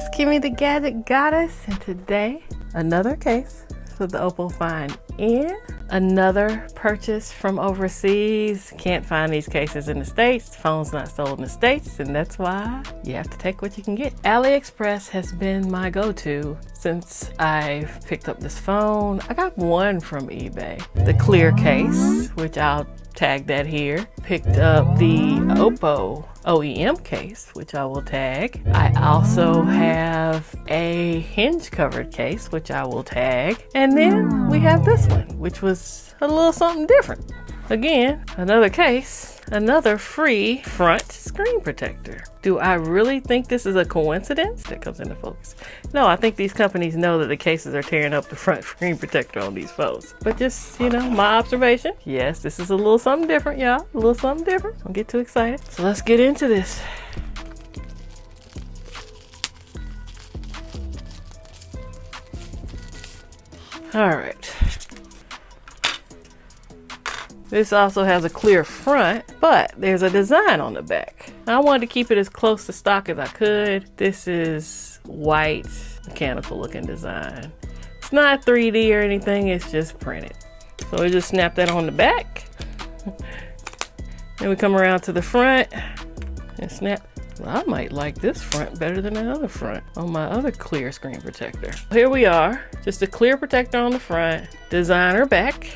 it's Kimmy the Gadget Goddess, and today another case for the Oppo Find N. Another purchase from overseas. Can't find these cases in the States. The phone's not sold in the States, and that's why you have to take what you can get. AliExpress has been my go-to since I've picked up this phone. I got one from eBay, the clear case, which I'll tag that here. Picked up the Oppo OEM case, which I will tag. I also have a hinge covered case, which I will tag. And then we have this one, which was a little something different. Again, another case, another free front screen protector. Do I really think this is a coincidence? That comes into focus. No, I think these companies know that the cases are tearing up the front screen protector on these phones. But just, my observation. Yes, this is a little something different, y'all. A little something different. Don't get too excited. So let's get into this. All right. This also has a clear front, but there's a design on the back. I wanted to keep it as close to stock as I could. This is white, mechanical looking design. It's not 3D or anything, it's just printed. So we just snap that on the back. Then we come around to the front and snap. Well, I might like this front better than that other front on my other clear screen protector. Here we are, just a clear protector on the front, designer back.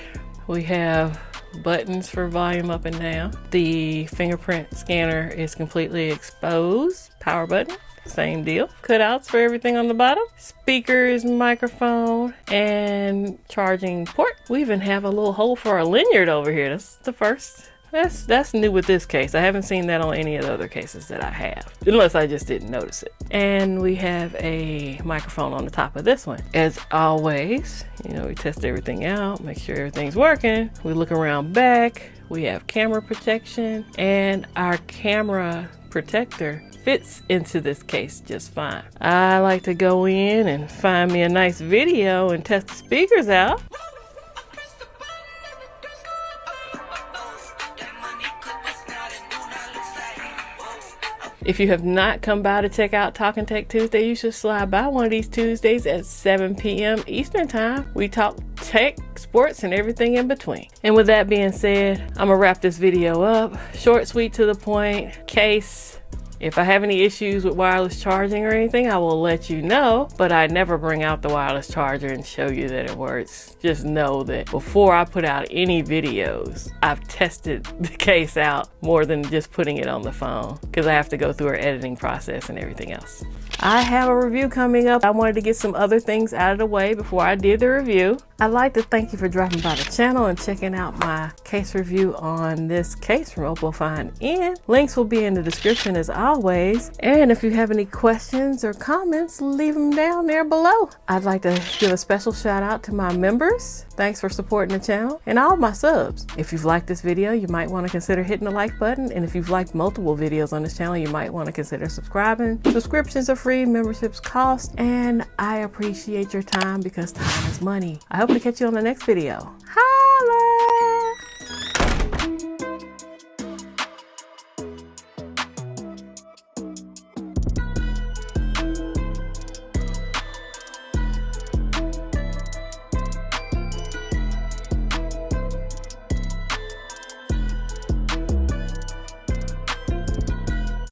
We have buttons for volume up and down. The fingerprint scanner is completely exposed. Power button, same deal. Cutouts for everything on the bottom. Speakers, microphone, and charging port. We even have a little hole for a lanyard over here. That's the first. That's new with this case. I haven't seen that on any of the other cases that I have, unless I just didn't notice it. And we have a microphone on the top of this one. As always, we test everything out, make sure everything's working. We look around back. We have camera protection, and our camera protector fits into this case just fine. I like to go in and find me a nice video and test the speakers out. If you have not come by to check out Talk and Tech Tuesday, you should slide by one of these Tuesdays at 7 p.m. Eastern Time. We talk tech, sports, and everything in between. And with that being said, I'm gonna wrap this video up. Short, sweet, to the point. Case. If I have any issues with wireless charging or anything, I will let you know, but I never bring out the wireless charger and show you that it works. Just know that before I put out any videos, I've tested the case out more than just putting it on the phone, because I have to go through our editing process and everything else. I have a review coming up. I wanted to get some other things out of the way before I did the review. I'd like to thank you for dropping by the channel and checking out my case review on this case from Oppo Find N. Links will be in the description as always. And if you have any questions or comments, leave them down there below. I'd like to give a special shout out to my members. Thanks for supporting the channel, and all my subs. If you've liked this video, you might want to consider hitting the like button. And if you've liked multiple videos on this channel, you might want to consider subscribing. Subscriptions are free, memberships cost, and I appreciate your time because time is money. I hope to catch you on the next video. Hi!